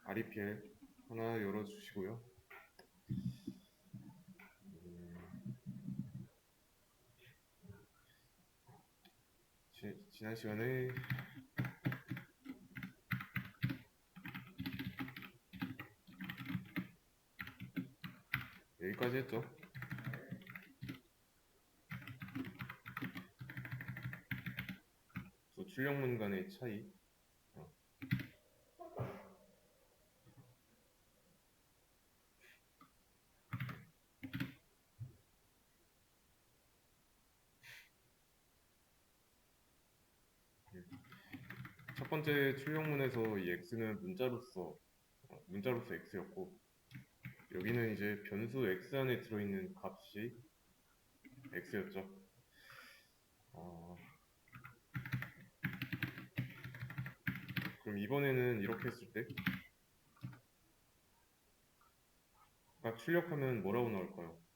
REPL 하나 열어주시고요. 지난 시간에 여기까지 했죠. 또 출력문 간의 차이. 첫 번째 출력문에서 이 x는 문자로서 x였고, 여기는 이제 변수 x 안에 들어있는 값이 x였죠. 그럼 이번에는 이렇게 했을 때 각 출력하면 뭐라고 나올까요?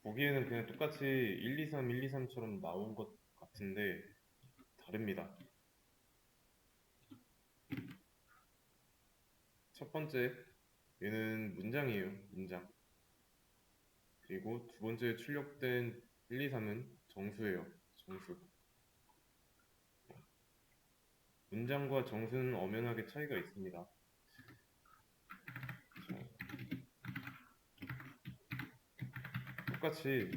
보기에는 그냥 똑같이 1, 2, 3, 1, 2, 3처럼 나온 것 같은데 다릅니다. 첫 번째, 얘는 문장이에요. 문장. 그리고 두 번째 출력된 1, 2, 3은 정수예요. 정수. 문장과 정수는 엄연하게 차이가 있습니다. 똑같이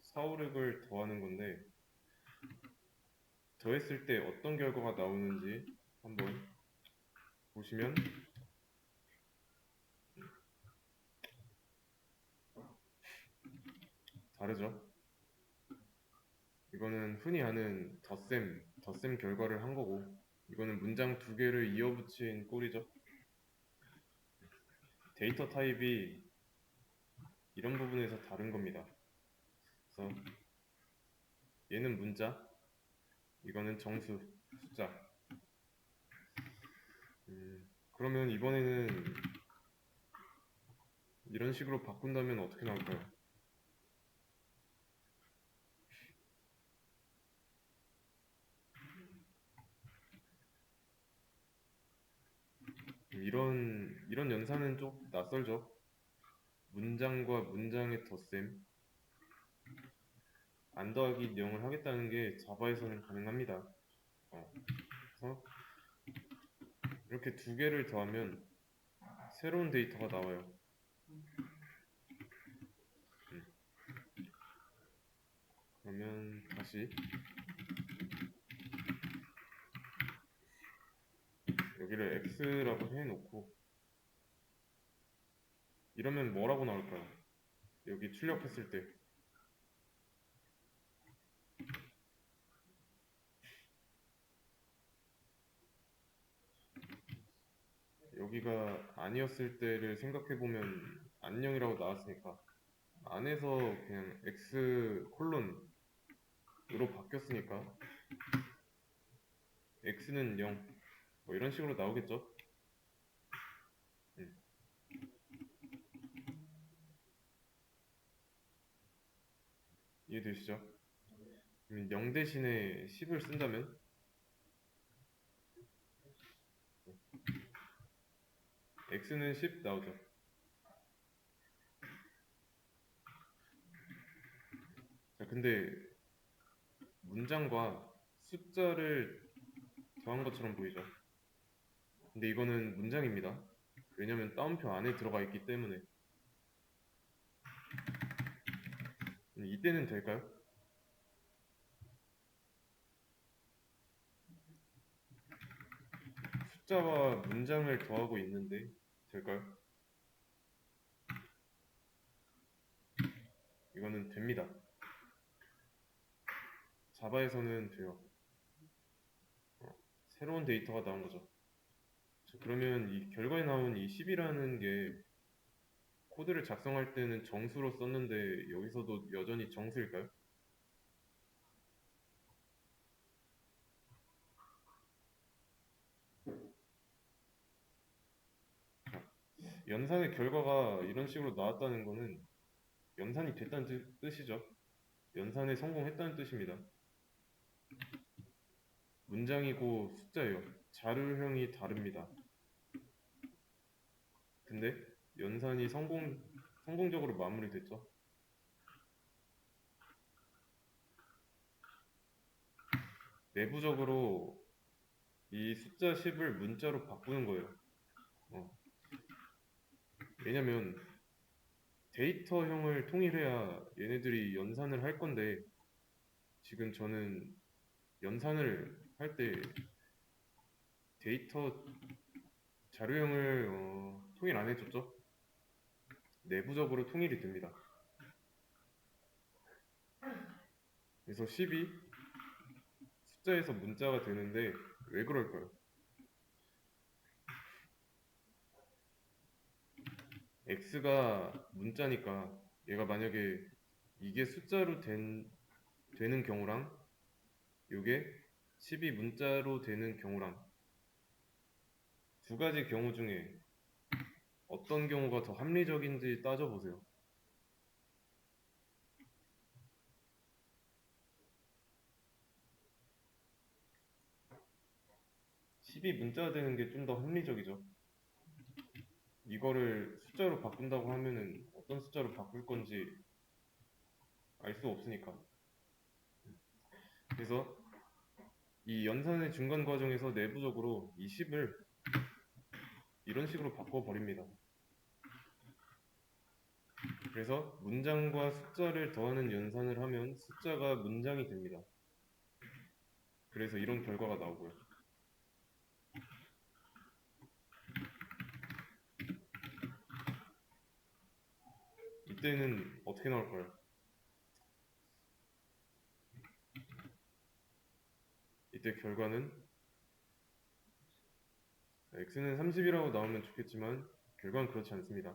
4, 5, 6을 더하는 건데 더했을 때 어떤 결과가 나오는지 한번 보시면 다르죠? 이거는 흔히 아는 덧셈 결과를 한 거고, 이거는 문장 두 개를 이어붙인 꼴이죠. 데이터 타입이 이런 부분에서 다른 겁니다. 그래서 얘는 문자, 이거는 정수, 숫자. 그러면 이번에는 이런 식으로 바꾼다면 어떻게 나올까요? 이런 연산은 좀 낯설죠? 문장과 문장의 덧셈, 안 더하기 0을 하겠다는 게 자바에서는 가능합니다. 그래서 이렇게 두 개를 더하면 새로운 데이터가 나와요. 그러면 다시 여기를 x라고 해놓고 이러면 뭐라고 나올까요? 여기 출력했을 때 여기가 아니었을 때를 생각해보면 안녕이라고 나왔으니까 안에서 그냥 x 콜론으로 바뀌었으니까 x는 0 뭐 이런 식으로 나오겠죠? 이해되시죠? 0 대신에 10을 쓴다면 x는 10 나오죠. 자, 근데 문장과 숫자를 더한 것처럼 보이죠? 근데 이거는 문장입니다. 왜냐면 따옴표 안에 들어가 있기 때문에. 이때는 될까요? 숫자와 문장을 더하고 있는데 될까요? 이거는 됩니다. 자바에서는 돼요. 새로운 데이터가 나온 거죠. 자, 그러면 이 결과에 나온 이 10이라는 게 코드를 작성할 때는 정수로 썼는데 여기서도 여전히 정수일까요? 연산의 결과가 이런 식으로 나왔다는 거는 연산이 됐다는 뜻이죠. 연산에 성공했다는 뜻입니다. 문장이고 숫자예요. 자료형이 다릅니다. 근데 연산이 성공적으로 마무리됐죠. 내부적으로 이 숫자 10을 문자로 바꾸는 거예요. 왜냐면 데이터형을 통일해야 얘네들이 연산을 할 건데 지금 저는 연산을 할 때 데이터 자료형을 통일 안 해줬죠. 내부적으로 통일이 됩니다. 그래서 10이 숫자에서 문자가 되는데 왜 그럴까요? x가 문자니까 얘가 만약에 이게 숫자로 되는 경우랑 이게 10이 문자로 되는 경우랑 두 가지 경우 중에 어떤 경우가 더 합리적인지 따져보세요. 10이 문자가 되는 게 좀 더 합리적이죠. 이거를 숫자로 바꾼다고 하면은 어떤 숫자로 바꿀 건지 알 수 없으니까. 그래서 이 연산의 중간 과정에서 내부적으로 이 10을 이런 식으로 바꿔버립니다. 그래서 문장과 숫자를 더하는 연산을 하면 숫자가 문장이 됩니다. 그래서 이런 결과가 나오고요. 이때는 어떻게 나올까요? 이때 결과는 x는 30이라고 나오면 좋겠지만 결과는 그렇지 않습니다.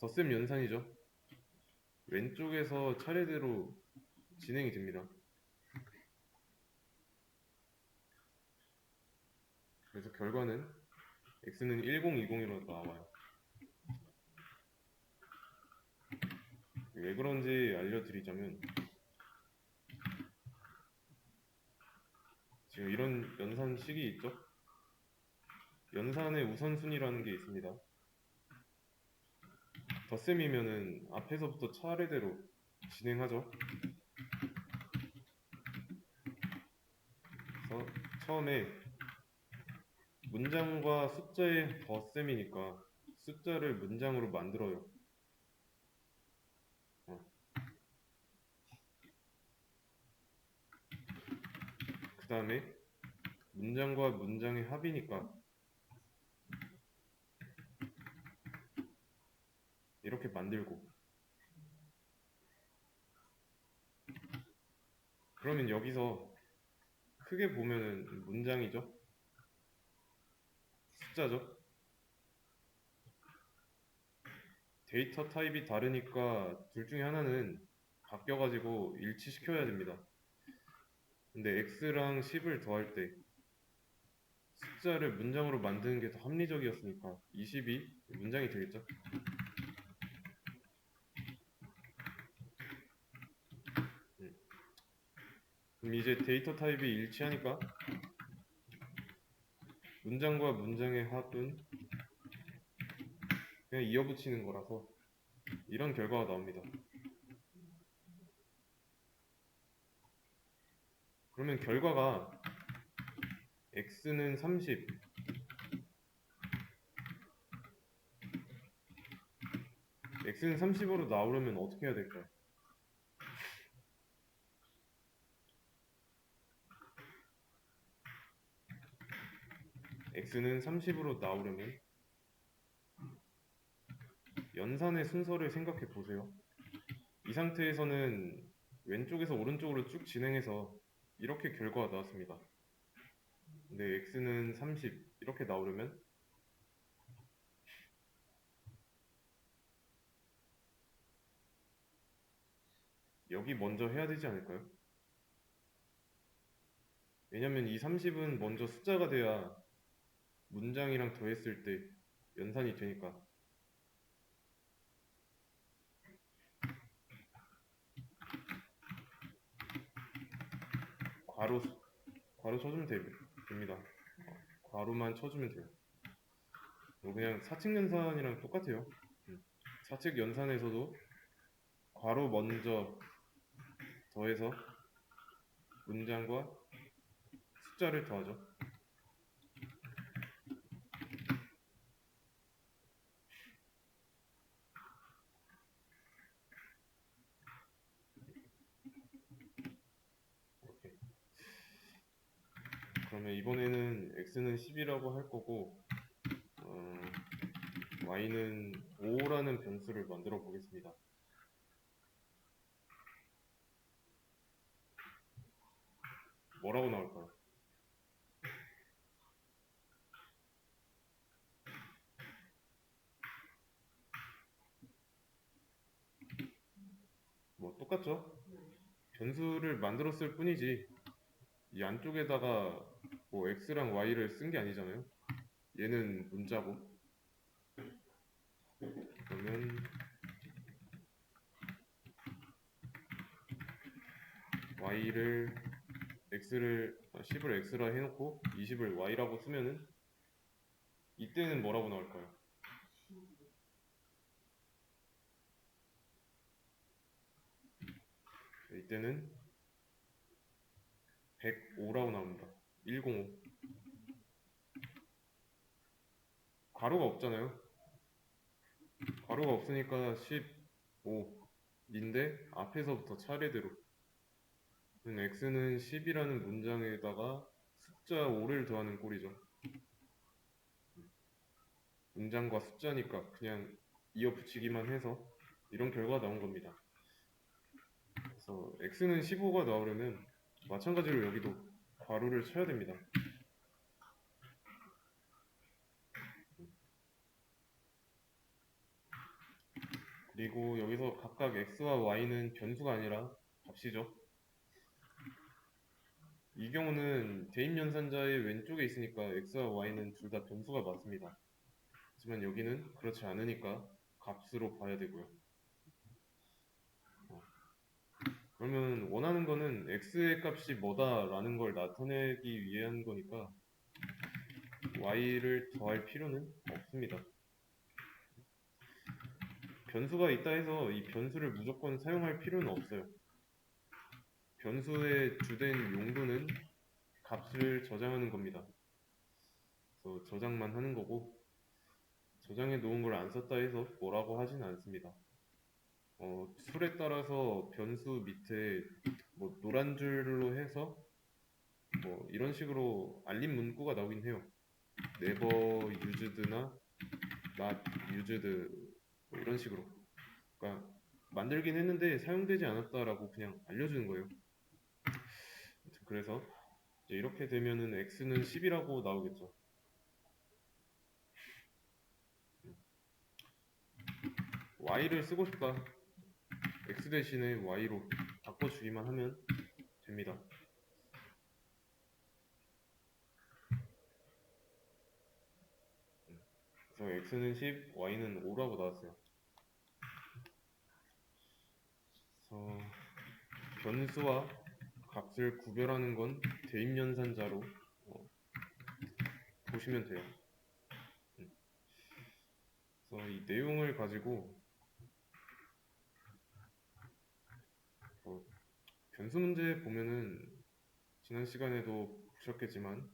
덧셈 연산이죠. 왼쪽에서 차례대로 진행이 됩니다. 그래서 결과는 x는 1020으로 나와요. 왜 그런지 알려드리자면 지금 이런 연산식이 있죠? 연산의 우선순위라는 게 있습니다. 덧셈이면은 앞에서부터 차례대로 진행하죠. 그래서 처음에 문장과 숫자의 덧셈이니까 숫자를 문장으로 만들어요. 그 다음에 문장과 문장의 합이니까 이렇게 만들고 그러면 여기서 크게 보면은 문장이죠. 숫자죠. 데이터 타입이 다르니까 둘 중에 하나는 바뀌어가지고 일치시켜야 됩니다. 근데 x랑 10을 더할 때 숫자를 문장으로 만드는 게 더 합리적이었으니까 20이 문장이 되겠죠. 그럼 이제 데이터 타입이 일치하니까 문장과 문장의 합은 그냥 이어붙이는 거라서 이런 결과가 나옵니다. 그러면 결과가 x는 30, x는 30으로 나오려면 어떻게 해야 될까요? x는 30으로 나오려면 연산의 순서를 생각해 보세요. 이 상태에서는 왼쪽에서 오른쪽으로 쭉 진행해서 이렇게 결과가 나왔습니다. 근데 x는 30 이렇게 나오려면 여기 먼저 해야 되지 않을까요? 왜냐면 이 30은 먼저 숫자가 돼야 문장이랑 더했을 때 연산이 되니까. 괄호 괄호 쳐주면 됩니다. 괄호만 쳐주면 돼요. 그냥 사칙 연산이랑 똑같아요. 사칙 연산에서도 괄호 먼저 더해서 문장과 숫자를 더하죠. 이렇게. 그러면 이번에는 x는 10이라고 할 거고 y는 5라는 변수를 만들어 보겠습니다. 뭐라고 나올까요? 뭐 똑같죠? 변수를 만들었을 뿐이지 이 안쪽에다가 뭐 x랑 y를 쓴 게 아니잖아요. 얘는 문자고 그러면 y를 x를 10을 x라 해놓고 20을 y라고 쓰면은 이때는 뭐라고 나올까요? 이때는 105라고 나옵니다. 105. 괄호가 없잖아요. 괄호가 없으니까 15인데 앞에서부터 차례대로 x는 10이라는 문장에다가 숫자 5를 더하는 꼴이죠. 문장과 숫자니까 그냥 이어 붙이기만 해서 이런 결과가 나온 겁니다. 그래서 x는 15가 나오려면 마찬가지로 여기도 괄호를 쳐야 됩니다. 그리고 여기서 각각 x와 y는 변수가 아니라 값이죠. 이 경우는 대입연산자의 왼쪽에 있으니까 x와 y는 둘 다 변수가 맞습니다. 하지만 여기는 그렇지 않으니까 값으로 봐야 되고요. 그러면 원하는 거는 x의 값이 뭐다라는 걸 나타내기 위한 거니까 y를 더할 필요는 없습니다. 변수가 있다 해서 이 변수를 무조건 사용할 필요는 없어요. 변수의 주된 용도는 값을 저장하는 겁니다. 그래서 저장만 하는 거고 저장해 놓은 걸 안 썼다 해서 뭐라고 하진 않습니다. 술에 따라서 변수 밑에 뭐 노란 줄로 해서 뭐 이런 식으로 알림 문구가 나오긴 해요. never used나 not used 뭐 이런 식으로. 그러니까 만들긴 했는데 사용되지 않았다라고 그냥 알려주는 거예요. 그래서 이제 이렇게 되면은 x는 10이라고 나오겠죠. y를 쓰고 싶다. x 대신에 y로 바꿔주기만 하면 됩니다. 그래서 x는 10, y는 5라고 나왔어요. 그래서 변수와 값을 구별하는 건 대입연산자로 보시면 돼요. 그래서 이 내용을 가지고 변수 문제 보면은 지난 시간에도 보셨겠지만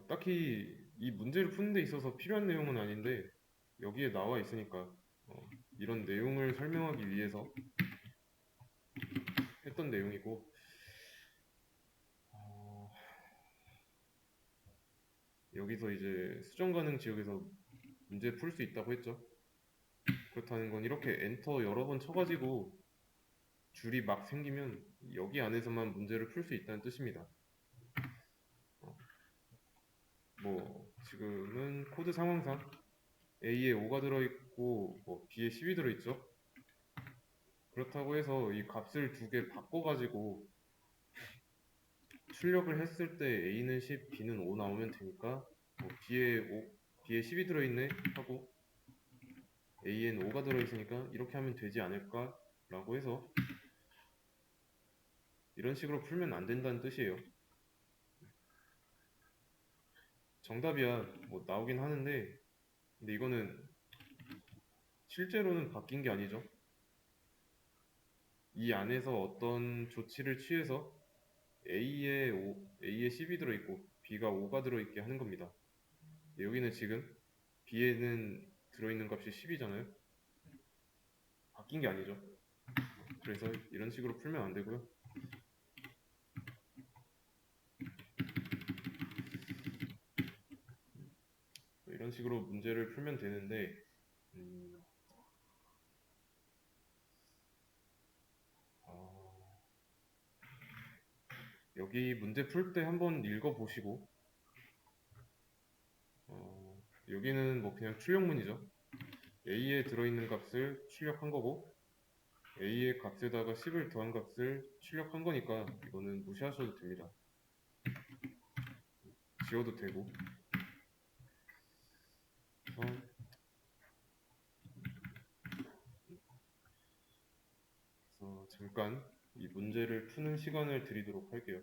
딱히 이 문제를 푸는 데 있어서 필요한 내용은 아닌데 여기에 나와 있으니까 이런 내용을 설명하기 위해서 했던 내용이고 여기서 이제 수정 가능 지역에서 문제 풀 수 있다고 했죠. 그렇다는 건 이렇게 엔터 여러 번 쳐가지고 줄이 막 생기면 여기 안에서만 문제를 풀 수 있다는 뜻입니다. 뭐 지금은 코드 상황상 A에 5가 들어있고 뭐 B에 10이 들어있죠. 그렇다고 해서 이 값을 두 개 바꿔가지고 출력을 했을 때 A는 10, B는 5 나오면 되니까 B에 10이 들어있네 하고 A엔 5가 들어있으니까 이렇게 하면 되지 않을까 라고 해서 이런 식으로 풀면 안 된다는 뜻이에요. 정답이야 뭐 나오긴 하는데 근데 이거는 실제로는 바뀐 게 아니죠. 이 안에서 어떤 조치를 취해서 A에 10이 들어있고 B가 5가 들어있게 하는 겁니다. 여기는 지금 B에는 들어있는 값이 10이잖아요. 바뀐 게 아니죠. 그래서 이런 식으로 풀면 안 되고요. 이런 식으로 문제를 풀면 되는데 어, 여기 문제 풀 때 한번 읽어보시고 여기는 뭐 그냥 출력문이죠. A에 들어있는 값을 출력한 거고 A의 값에다가 10을 더한 값을 출력한 거니까 이거는 무시하셔도 됩니다. 지워도 되고 그래서 잠깐 이 문제를 푸는 시간을 드리도록 할게요.